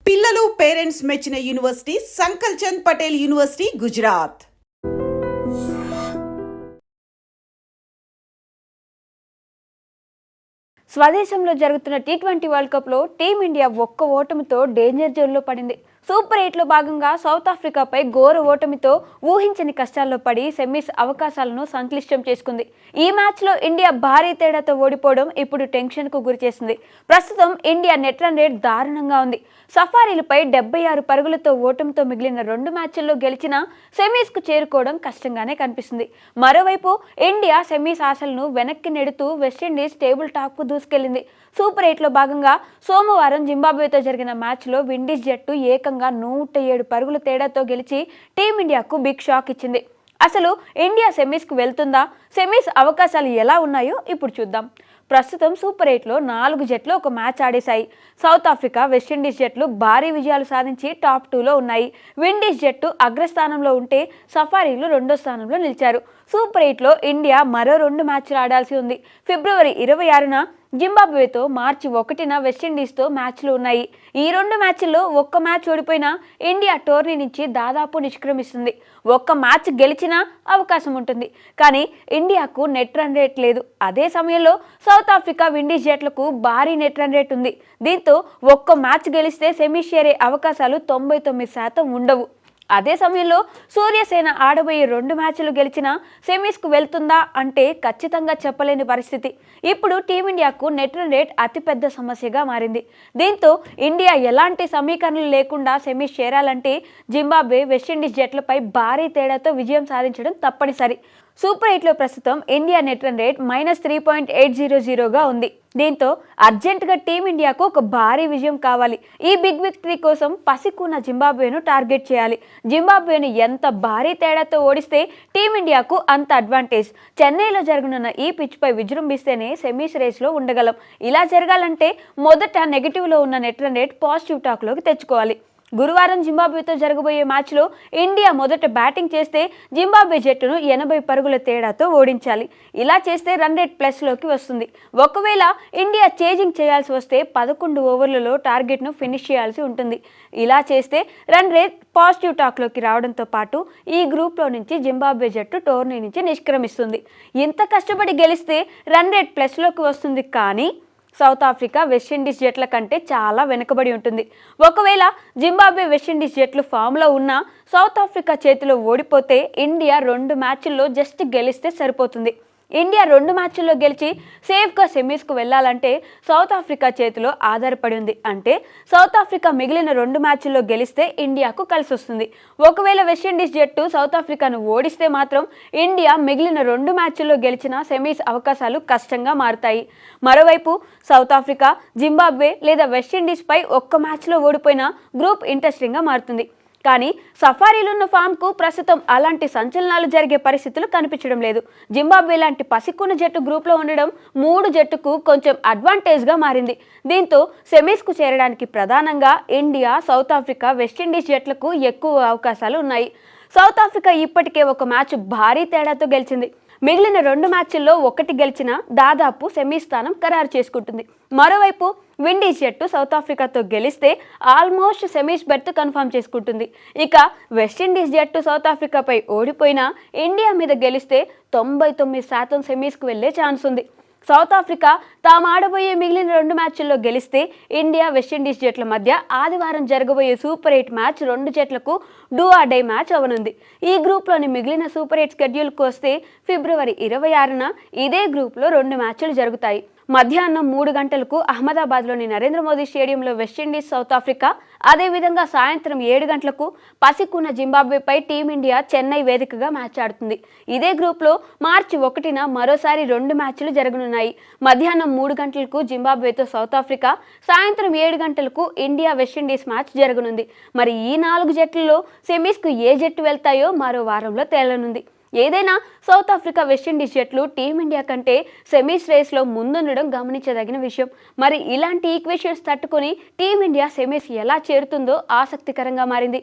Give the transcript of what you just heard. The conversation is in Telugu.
పిల్లలు పేరెంట్స్ మెచ్చిన యూనివర్సిటీ సంకల్ చంద్ పటేల్ యూనివర్సిటీ గుజరాత్. స్వదేశంలో జరుగుతున్న టీ20 వరల్డ్ కప్లో టీమిండియా ఒక్క ఓటమితో డేంజర్ జోన్లో పడింది. సూపర్ 8లో భాగంగా సౌత్ ఆఫ్రికాపై ఘోర ఓటమితో ఊహించని కష్టాల్లో పడి సెమీస్ అవకాశాలను సంక్లిష్టం చేసుకుంది. ఈ మ్యాచ్లో ఇండియా భారీ తేడాతో ఓడిపోవడం ఇప్పుడు టెన్షన్కు గురిచేసింది. ప్రస్తుతం ఇండియా నెట్ రన్ రేట్ దారుణంగా ఉంది. సఫారీలపై 76 పరుగులతో ఓటమితో మిగిలిన 2 మ్యాచ్ల్లో గెలిచినా సెమీస్కు చేరుకోవడం కష్టంగానే కనిపిస్తుంది. మరోవైపు ఇండియా సెమీస్ ఆశలను వెనక్కి నెడుతూ వెస్టిండీస్ టేబుల్ టాప్కు దూసుకెళ్లింది. సూపర్ 8లో భాగంగా సోమవారం జింబాబ్వేతో జరిగిన మ్యాచ్లో విండీస్ జట్టు ఏకంగా 107 పరుగుల తేడాతో గెలిచి టీమిండియాకు బిగ్ షాక్ ఇచ్చింది. అసలు ఇండియా సెమీస్కు వెళ్తుందా? సెమీస్ అవకాశాలు ఎలా ఉన్నాయో ఇప్పుడు చూద్దాం. ప్రస్తుతం సూపర్ 8లో 4 జట్లు ఒక మ్యాచ్ ఆడేశాయి. సౌత్ ఆఫ్రికా, వెస్టిండీస్ జట్లు భారీ విజయాలు సాధించి టాప్ 2లో ఉన్నాయి. విండీస్ జట్టు అగ్రస్థానంలో ఉంటే సఫారీలు 2వ స్థానంలో నిలిచారు. సూపర్ 8లో ఇండియా మరో 2 మ్యాచ్లు ఆడాల్సి ఉంది. ఫిబ్రవరి 26న జింబాబ్వేతో, మార్చి 1న వెస్టిండీస్తో మ్యాచ్లు ఉన్నాయి. ఈ 2 మ్యాచ్ల్లో ఒక్క మ్యాచ్ ఓడిపోయినా ఇండియా టోర్నీ నుంచి దాదాపు నిష్క్రమిస్తుంది. ఒక్క మ్యాచ్ గెలిచినా అవకాశం ఉంటుంది. కానీ ఇండియాకు నెట్ రన్ రేట్ లేదు. అదే సమయంలో సౌత్ ఆఫ్రికా, విండీస్ జట్లకు భారీ నెట్ రన్ రేట్ ఉంది. దీంతో ఒక్క మ్యాచ్ గెలిస్తే సెమీస్ చేరే అవకాశాలు 99% ఉండవు. అదే సమయంలో సూర్యసేన ఆడబోయే 2 మ్యాచ్లు గెలిచినా సెమీస్కు వెళ్తుందా అంటే ఖచ్చితంగా చెప్పలేని పరిస్థితి. ఇప్పుడు టీమిండియాకు నెట్ రన్ రేట్ అతిపెద్ద సమస్యగా మారింది. దీంతో ఇండియా ఎలాంటి సమీకరణలు లేకుండా సెమీస్ చేరాలంటే జింబాబ్వే, వెస్టిండీస్ జట్లపై భారీ తేడాతో విజయం సాధించడం తప్పనిసరి. సూపర్ 8లో ప్రస్తుతం ఇండియా నెట్ రన్ రేట్ -3.800గా ఉంది. దీంతో అర్జెంటుగా టీమిండియాకు ఒక భారీ విజయం కావాలి. ఈ బిగ్ విక్టరీ కోసం పసికూన జింబాబ్వేను టార్గెట్ చేయాలి. జింబాబ్వేను ఎంత భారీ తేడాతో ఓడిస్తే టీమిండియాకు అంత అడ్వాంటేజ్. చెన్నైలో జరగనున్న ఈ పిచ్పై విజృంభిస్తేనే సెమీస్ రేస్లో ఉండగలం. ఇలా జరగాలంటే మొదట నెగిటివ్లో ఉన్న నెట్ రన్ రేట్ పాజిటివ్ టాక్లోకి తెచ్చుకోవాలి. గురువారం జింబాబ్వేతో జరగబోయే మ్యాచ్లో ఇండియా మొదట బ్యాటింగ్ చేస్తే జింబాబ్వే జట్టును 80 పరుగుల తేడాతో ఓడించాలి. ఇలా చేస్తే రన్ రేట్ ప్లస్లోకి వస్తుంది. ఒకవేళ ఇండియా చేజింగ్ చేయాల్సి వస్తే 11 ఓవర్లలో టార్గెట్ను ఫినిష్ చేయాల్సి ఉంటుంది. ఇలా చేస్తే రన్ రేట్ పాజిటివ్ టాక్లోకి రావడంతో పాటు ఈ గ్రూప్లో నుంచి జింబాబ్వే జట్టు టోర్నీ నుంచి నిష్క్రమిస్తుంది. ఇంత కష్టపడి గెలిస్తే రన్ రేట్ ప్లస్లోకి వస్తుంది. కానీ సౌత్ ఆఫ్రికా, వెస్టిండీస్ జట్ల కంటే చాలా వెనుకబడి ఉంటుంది. ఒకవేళ జింబాబ్వే, వెస్టిండీస్ జట్లు ఫామ్లో ఉన్నా సౌత్ ఆఫ్రికా చేతిలో ఓడిపోతే ఇండియా 2 మ్యాచ్ల్లో జస్ట్ గెలిస్తే సరిపోతుంది. ఇండియా 2 మ్యాచ్ల్లో గెలిచి సేఫ్గా సెమీస్కు వెళ్లాలంటే సౌత్ ఆఫ్రికా చేతిలో ఆధారపడి ఉంది. అంటే సౌత్ ఆఫ్రికా మిగిలిన 2 మ్యాచ్ల్లో గెలిస్తే ఇండియాకు కలిసి వస్తుంది. ఒకవేళ వెస్టిండీస్ జట్టు సౌత్ ఆఫ్రికాను ఓడిస్తే మాత్రం ఇండియా మిగిలిన 2 మ్యాచ్ల్లో గెలిచిన సెమీస్ అవకాశాలు కష్టంగా మారుతాయి. మరోవైపు సౌత్ ఆఫ్రికా, జింబాబ్వే లేదా వెస్టిండీస్పై ఒక్క మ్యాచ్లో ఓడిపోయినా గ్రూప్ ఇంట్రెస్టింగ్గా మారుతుంది. కానీ సఫారీలున్న ఫామ్కు ప్రస్తుతం అలాంటి సంచలనాలు జరిగే పరిస్థితులు కనిపించడం లేదు. జింబాబ్వే లాంటి పసికూన జట్టు గ్రూప్లో ఉండడం 3 జట్టుకు కొంచెం అడ్వాంటేజ్గా మారింది. దీంతో సెమీస్కు చేరడానికి ప్రధానంగా ఇండియా, సౌత్ ఆఫ్రికా, వెస్టిండీస్ జట్లకు ఎక్కువ అవకాశాలు ఉన్నాయి. సౌత్ ఆఫ్రికా ఇప్పటికే ఒక మ్యాచ్ భారీ తేడాతో గెలిచింది. మిగిలిన 2 మ్యాచ్ల్లో 1 గెలిచినా దాదాపు సెమీ స్థానం ఖరారు చేసుకుంటుంది. మరోవైపు విండీస్ జట్టు సౌత్ ఆఫ్రికాతో గెలిస్తే ఆల్మోస్ట్ సెమీస్ బెర్త్ కన్ఫర్మ్ చేసుకుంటుంది. ఇక వెస్టిండీస్ జట్టు సౌత్ ఆఫ్రికాపై ఓడిపోయినా ఇండియా మీద గెలిస్తే 99% సెమీస్కు వెళ్లే ఛాన్స్ ఉంది. సౌత్ ఆఫ్రికా తాము ఆడబోయే మిగిలిన 2 మ్యాచ్ల్లో గెలిస్తే ఇండియా, వెస్టిండీస్ జట్ల మధ్య ఆదివారం జరగబోయే సూపర్ 8 మ్యాచ్ 2 జట్లకు డూ ఆర్ డై మ్యాచ్ అవనుంది. ఈ గ్రూప్లోని మిగిలిన సూపర్ 8 స్కెడ్యూల్కు వస్తే ఫిబ్రవరి 26న ఇదే గ్రూప్లో 2 మ్యాచ్లు జరుగుతాయి. మధ్యాహ్నం 3 గంటలకు అహ్మదాబాద్లోని నరేంద్ర మోదీ స్టేడియంలో వెస్టిండీస్, సౌత్ ఆఫ్రికా, అదేవిధంగా సాయంత్రం 7 గంటలకు పసికూన జింబాబ్వేపై టీమిండియా చెన్నై వేదికగా మ్యాచ్ ఆడుతుంది. ఇదే గ్రూప్లో మార్చి 1న మరోసారి 2 మ్యాచ్లు జరగనున్నాయి. మధ్యాహ్నం 3 గంటలకు జింబాబ్వేతో సౌత్ ఆఫ్రికా, సాయంత్రం 7 గంటలకు ఇండియా, వెస్టిండీస్ మ్యాచ్ జరగనుంది. మరి ఈ 4 జట్లలో సెమీస్కు ఏ జట్టు వెళ్తాయో మరో వారంలో తేలనుంది. ఏదైనా సౌత్ ఆఫ్రికా, వెస్టిండీస్ జట్లు టీమిండియా కంటే సెమీస్ రేస్లో ముందుండడం గమనించదగిన విషయం. మరి ఇలాంటి ఈక్వేషన్స్ తట్టుకొని టీమిండియా సెమీస్ ఎలా చేరుతుందో ఆసక్తికరంగా మారింది.